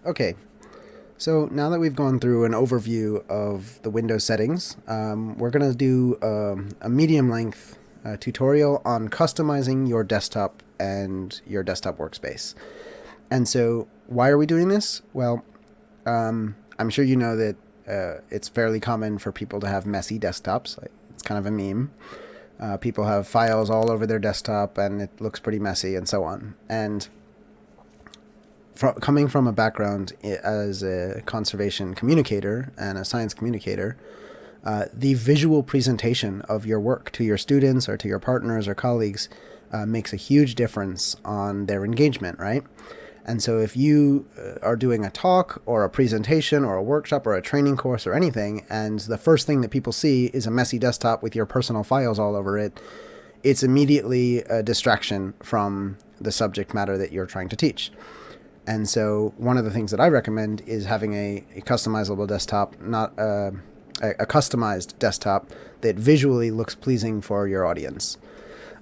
Okay, so now that we've gone through an overview of the Windows settings, we're going to do a medium length tutorial on customizing your desktop and your desktop workspace. And so why are we doing this? Well, I'm sure you know that it's fairly common for people to have messy desktops. It's kind of a meme. People have files all over their desktop and it looks pretty messy and so on. And coming from a background as a conservation communicator and a science communicator, the visual presentation of your work to your students or to your partners or colleagues makes a huge difference on their engagement, right? And so if you are doing a talk or a presentation or a workshop or a training course or anything, and the first thing that people see is a messy desktop with your personal files all over it, it's immediately a distraction from the subject matter that you're trying to teach. And so one of the things that I recommend is having a customizable desktop, not a customized desktop that visually looks pleasing for your audience.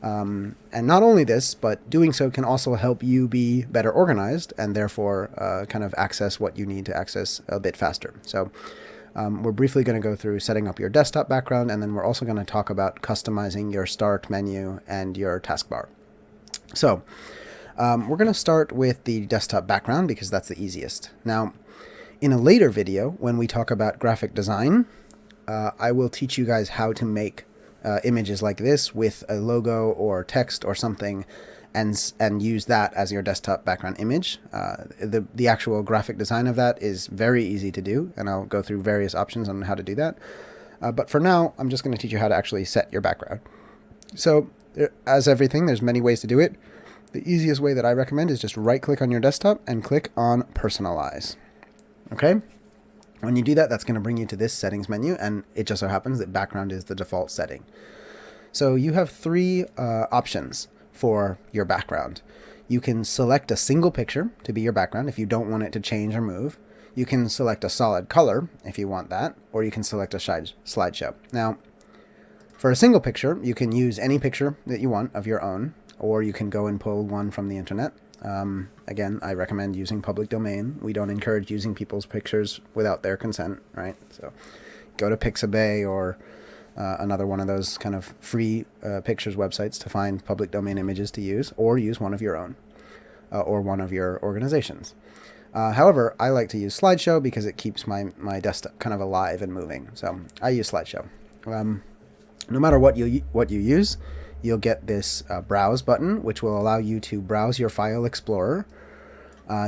And not only this, but doing so can also help you be better organized and therefore kind of access what you need to access a bit faster. So we're briefly going to go through setting up your desktop background, and then we're also going to talk about customizing your start menu and your taskbar. So we're going to start with the desktop background because that's the easiest. Now, in a later video, when we talk about graphic design, I will teach you guys how to make images like this with a logo or text or something, and use that as your desktop background image. The actual graphic design of that is very easy to do, and I'll go through various options on how to do that. But for now, I'm just going to teach you how to actually set your background. So, as everything, there's many ways to do it. The easiest way that I recommend is just right-click on your desktop and click on Personalize. Okay? When you do that, that's going to bring you to this settings menu, and it just so happens that background is the default setting. So you have three options for your background. You can select a single picture to be your background if you don't want it to change or move. You can select a solid color if you want that, or you can select a slideshow. Now, for a single picture, you can use any picture that you want of your own, or you can go and pull one from the internet. Again, I recommend using public domain. We don't encourage using people's pictures without their consent, right? So go to Pixabay or another one of those kind of free pictures websites to find public domain images to use, or use one of your own or one of your organizations. However, I like to use slideshow because it keeps my desktop kind of alive and moving. So I use slideshow. No matter what you use, you'll get this browse button, which will allow you to browse your file explorer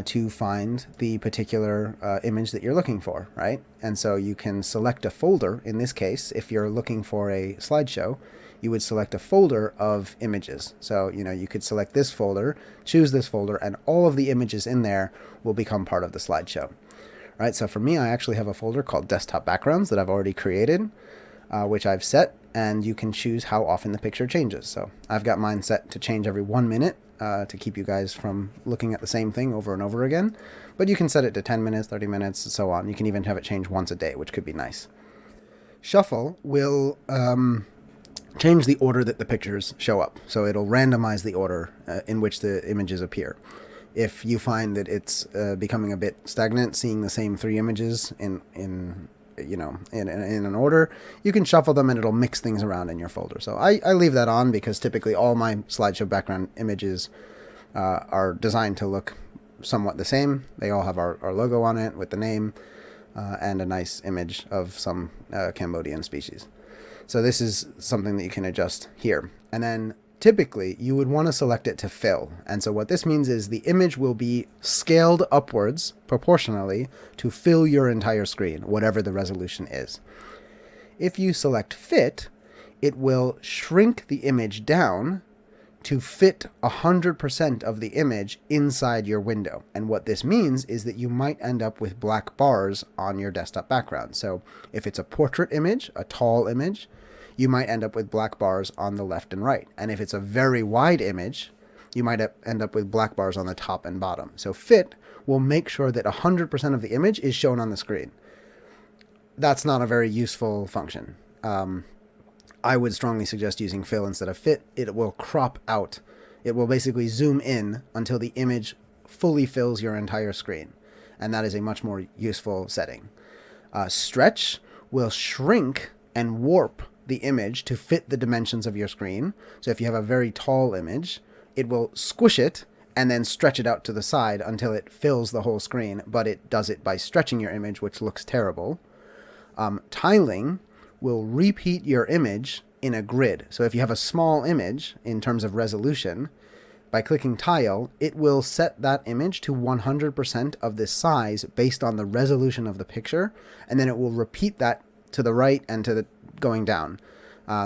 to find the particular image that you're looking for, right? And so you can select a folder. In this case, if you're looking for a slideshow, you would select a folder of images. So, you could select this folder, choose this folder, and all of the images in there will become part of the slideshow, right? So for me, I actually have a folder called Desktop Backgrounds that I've already created, which I've set, and you can choose how often the picture changes. So I've got mine set to change every 1 minute to keep you guys from looking at the same thing over and over again. But you can set it to 10 minutes, 30 minutes, and so on. You can even have it change once a day, which could be nice. Shuffle will change the order that the pictures show up. So it'll randomize the order in which the images appear. If you find that it's becoming a bit stagnant, seeing the same three images in an order, you can shuffle them and it'll mix things around in your folder. So I leave that on because typically all my slideshow background images are designed to look somewhat the same. They all have our logo on it with the name and a nice image of some Cambodian species. So this is something that you can adjust here. And then typically you would want to select it to fill. And so what this means is the image will be scaled upwards proportionally to fill your entire screen, whatever the resolution is. If you select fit, it will shrink the image down to fit 100% of the image inside your window. And what this means is that you might end up with black bars on your desktop background. So if it's a portrait image, a tall image, you might end up with black bars on the left and right. And if it's a very wide image, you might end up with black bars on the top and bottom. So fit will make sure that 100% of the image is shown on the screen. That's not a very useful function. I would strongly suggest using fill instead of fit. It will crop out. It will basically zoom in until the image fully fills your entire screen. and that is a much more useful setting. Stretch will shrink and warp the image to fit the dimensions of your screen. So if you have a very tall image, it will squish it and then stretch it out to the side until it fills the whole screen, but it does it by stretching your image, which looks terrible. Tiling will repeat your image in a grid. So if you have a small image in terms of resolution, by clicking tile, it will set that image to 100% of this size based on the resolution of the picture, and then it will repeat that to the right and to the going down.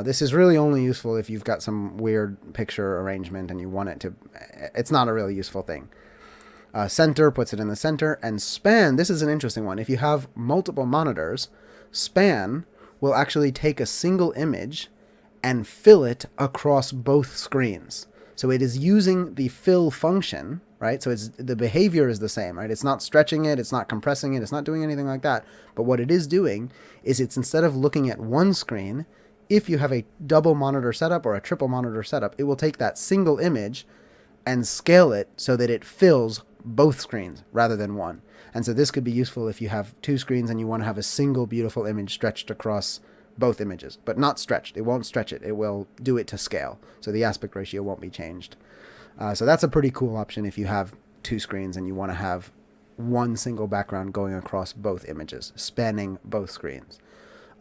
This is really only useful if you've got some weird picture arrangement and you want it to... It's not a really useful thing. Center puts it in the center, and span, this is an interesting one. If you have multiple monitors, span will actually take a single image and fill it across both screens. So it is using the fill function, right? So the behavior is the same, right? It's not stretching it, it's not compressing it, it's not doing anything like that. But what it is doing is it's instead of looking at one screen, if you have a double monitor setup or a triple monitor setup, it will take that single image and scale it so that it fills both screens rather than one. And so this could be useful if you have two screens and you want to have a single beautiful image stretched across both images, but not stretched. It won't stretch it. It will do it to scale. So the aspect ratio won't be changed. So that's a pretty cool option if you have two screens and you want to have one single background going across both images, spanning both screens.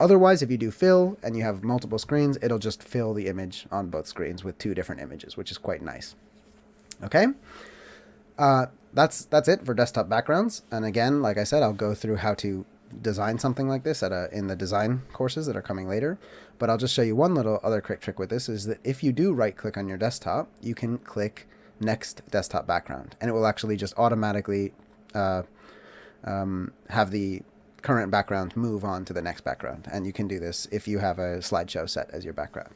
Otherwise, if you do fill and you have multiple screens, it'll just fill the image on both screens with two different images, which is quite nice. Okay? That's it for desktop backgrounds. And again, like I said, I'll go through how to design something like this in the design courses that are coming later. But I'll just show you one little other quick trick with this is that if you do right click on your desktop, you can click next desktop background, and it will actually just automatically have the current background move on to the next background. And you can do this if you have a slideshow set as your background.